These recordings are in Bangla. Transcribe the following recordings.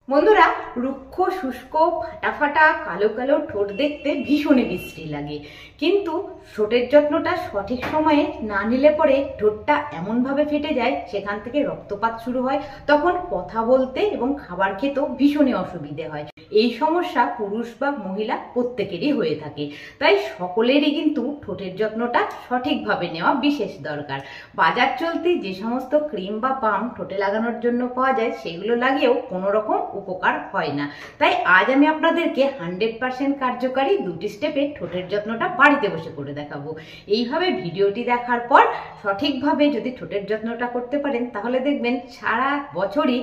বন্ধুরা, রুক্ষ শুষ্ক ফাটা ফাটা কালো কালো ঠোঁট দেখতে ভীষণই বিশ্রী লাগে, কিন্তু ঠোঁটের যত্নটা সঠিক সময়ে না নিলে পরে ঠোঁটটা এমনভাবে ফেটে যায়, সেখান থেকে রক্তপাত শুরু হয়। তখন কথা বলতে এবং খাবার খেতেও ভীষণই অসুবিধে হয়। এই সমস্যা পুরুষ বা মহিলা প্রত্যেকেরই হয়ে থাকে, তাই সকলেরই কিন্তু ঠোঁটের যত্নটা সঠিকভাবে নেওয়া বিশেষ দরকার। বাজার চলতি যে সমস্ত ক্রিম বা বাম ঠোঁটে লাগানোর জন্য পাওয়া যায়, সেগুলো লাগিয়েও কোনো রকম উপকার হয় না। তাই আজ আমি আপনাদেরকে 100% কার্যকারী 2টি স্টেপে ঠোঁটের যত্নটা বাড়িতে বসে করে দেখাবো। এইভাবে ভিডিওটি দেখার পর সঠিকভাবে যদি ঠোঁটের যত্নটা করতে পারেন, তাহলে দেখবেন সারা বছরই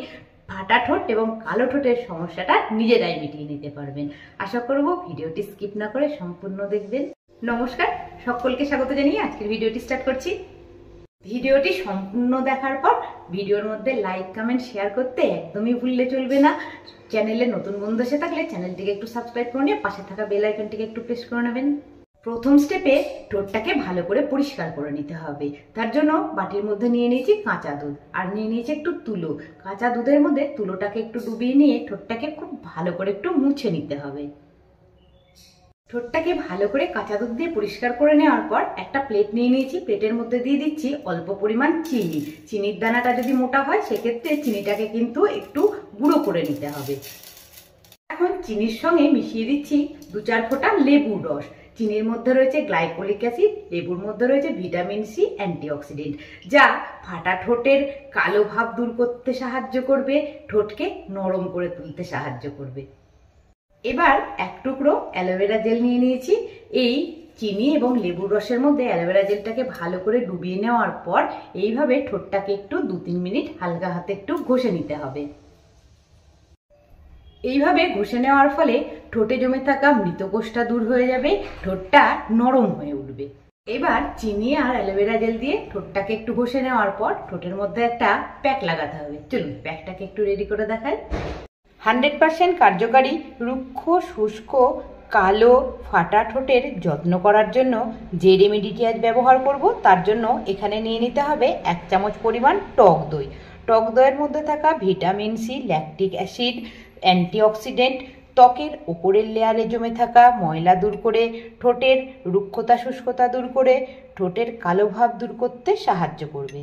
ফাটা ঠোঁট এবং কালো ঠোঁটের সমস্যাটা নিজেরাই মিটিয়ে নিতে পারবেন। আশা করব ভিডিওটি স্কিপ না করে সম্পূর্ণ দেখবেন। নমস্কার, সকলকে স্বাগত জানিয়ে আজকের ভিডিওটি স্টার্ট করছি। ভিডিওটি সম্পূর্ণ দেখার পর ভিডিওর মধ্যে লাইক কমেন্ট শেয়ার করতে একদমই ভুললে চলবে না। চ্যানেলে নতুন বন্ধু এসে থাকলে চ্যানেলটিকে একটু সাবস্ক্রাইব করে নিয়ে পাশে থাকা বেল আইকনটিকে একটু প্রেস করে নেবেন। প্রথম স্টেপে ঠোঁটটাকে ভালো করে পরিষ্কার করে নিতে হবে। তার জন্য বাটির মধ্যে নিয়ে নিয়েছি কাঁচা দুধ আর নিয়ে নিয়েছি একটু তুলো। কাঁচা দুধের মধ্যে তুলোটাকে একটু ডুবিয়ে নিয়ে ঠোঁটটাকে খুব ভালো করে একটু মুছে নিতে হবে। ঠোঁটটাকে ভালো করে কাঁচা দুধ দিয়ে পরিষ্কার করে নেওয়ার পর একটা প্লেট নিয়ে নিয়েছি। প্লেটের মধ্যে দিয়ে দিচ্ছি অল্প পরিমাণ চিনি। চিনির দানাটা যদি মোটা হয়, সেক্ষেত্রে চিনিটাকে কিন্তু একটু গুঁড়ো করে নিতে হবে। এখন চিনির সঙ্গে মিশিয়ে দিচ্ছি 2-4 ফোঁটা লেবুর রস। চিনির মধ্যে রয়েছে গ্লাইকোলিক অ্যাসিড, লেবুর মধ্যে রয়েছে ভিটামিন সি, অ্যান্টিঅক্সিডেন্ট, যা ফাটা ঠোঁটের কালো ভাব দূর করতে সাহায্য করবে, ঠোঁটকে নরম করে তুলতে সাহায্য করবে। এবার 1 টুকরো অ্যালোভেরা জেল নিয়ে নিয়েছি। এই চিনি এবং লেবুর রসের মধ্যে অ্যালোভেরা জেলটাকে ভালো করে ডুবিয়ে নেওয়ার পর এইভাবে ঠোঁটটাকে একটু 2-3 মিনিট হালকা হাতে একটু ঘষে নিতে হবে। এইভাবে ঘষে নেওয়ার ফলে ঠোঁটে জমে থাকা মৃতকোষটা দূর হয়ে যাবে, ঠোঁটটা নরম হয়ে উঠবে। এবার চিনি আর অ্যালোভেরা জেল দিয়ে ঠোঁটটাকে একটু ঘষে নেওয়ার পর ঠোঁটের মধ্যে একটা প্যাক লাগাতে হবে। চলুন প্যাকটাকে একটু রেডি করে দেখাই। 100% কার্যকারী রুক্ষ শুষ্ক কালো ফাটা ঠোঁটের যত্ন করার জন্য যে রেমেডিটি আজ ব্যবহার করব, তার জন্য এখানে নিয়ে নিতে হবে 1 চামচ পরিমাণ টক দই। টক দইয়ের মধ্যে থাকা vitamin C, lactic acid, antioxidant ত্বকের উপরের লেয়ারে জমে থাকা ময়লা দূর করে, ঠোঁটের রুক্ষতা শুষ্কতা দূর করে, ঠোঁটের কালো ভাব দূর করতে সাহায্য করবে।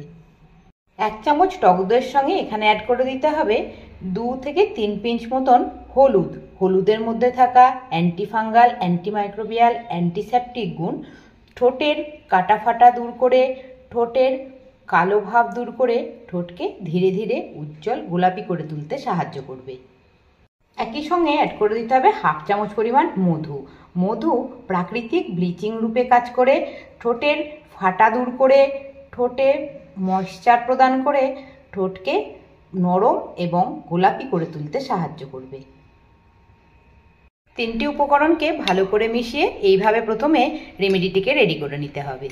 1 চামচ টক দইয়ের সঙ্গে এখানে অ্যাড করে দিতে হবে 2 থেকে 3 পিঞ্চ মতন হলুদ। হলুদের মধ্যে থাকা অ্যান্টিফাঙ্গাল, অ্যান্টিমাইক্রোবিয়াল, অ্যান্টিসেপটিক গুণ ঠোঁটের কাটা ফাটা দূর করে, ঠোঁটের কালো ভাব দূর করে, ঠোঁটকে ধীরে ধীরে উজ্জ্বল গোলাপি করে তুলতে সাহায্য করবে। একই সঙ্গে অ্যাড করে দিতে হবে 1/2 চামচ পরিমাণ মধু। মধু প্রাকৃতিক ব্লিচিং রূপে কাজ করে ঠোঁটের ফাটা দূর করে, ঠোঁটে ময়েশ্চার প্রদান করে, ঠোঁটকে নরম এবং গোলাপি করে তুলতে সাহায্য করবে। 3টি উপকরণকে ভালো করে মিশিয়ে এইভাবে প্রথমে রেমেডিটিকে রেডি করে নিতে হবে।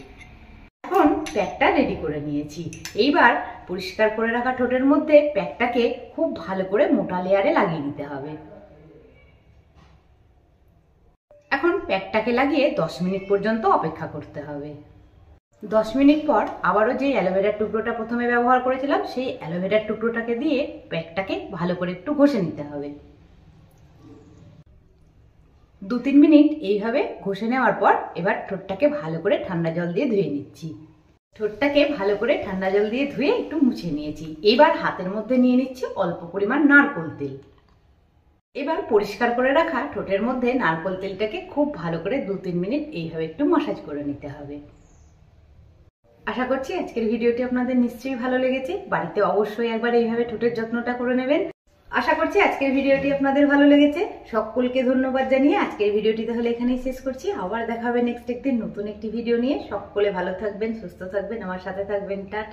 এখন প্যাকটা রেডি করে নিয়েছি। এইবার পরিষ্কার করে রাখা ঠোঁটের মধ্যে প্যাকটাকে খুব ভালো করে মোটা লেয়ারে লাগিয়ে দিতে হবে। এখন প্যাকটাকে লাগিয়ে 10 মিনিট পর্যন্ত অপেক্ষা করতে হবে। 10 মিনিট পর আবারও যে অ্যালোভেরার টুকরোটা প্রথমে ব্যবহার করেছিলাম, সেই অ্যালোভেরার টুকরোটাকে দিয়ে প্যাকটাকে ভালো করে একটু ঘষে নিতে হবে। 2-3 মিনিট এইভাবে ঘষে নেওয়ার পর এবার ঠোঁটটাকে ভালো করে ঠান্ডা জল দিয়ে ধুয়ে নিচ্ছি। ঠোঁটটাকে ভালো করে ঠান্ডা জল দিয়ে ধুয়ে একটু মুছে নিয়েছি। এবার হাতের মধ্যে নিয়ে নিচ্ছি অল্প পরিমাণ নারকেল তেল। এবার পরিষ্কার করে রাখা ঠোঁটের মধ্যে নারকেল তেলটাকে খুব ভালো করে 2-3 মিনিট এইভাবে একটু মাসাজ করে নিতে হবে। আশা করছি আজকের ভিডিওটি আপনাদের নিশ্চয়ই ভালো লেগেছে। বাড়িতে অবশ্যই একবার এইভাবে ঠোঁটের যত্নটা করে নেবেন। আশা করছি আজকের ভিডিওটি আপনাদের ভালো লেগেছে। সকলকে ধন্যবাদ জানিয়ে আজকের ভিডিওটি তাহলে এখানেই শেষ করছি। আবার দেখা হবে নেক্সট একদিন নতুন একটি ভিডিও নিয়ে। সকলে ভালো থাকবেন, সুস্থ থাকবেন, আমার সাথে থাকবেন। টাটা।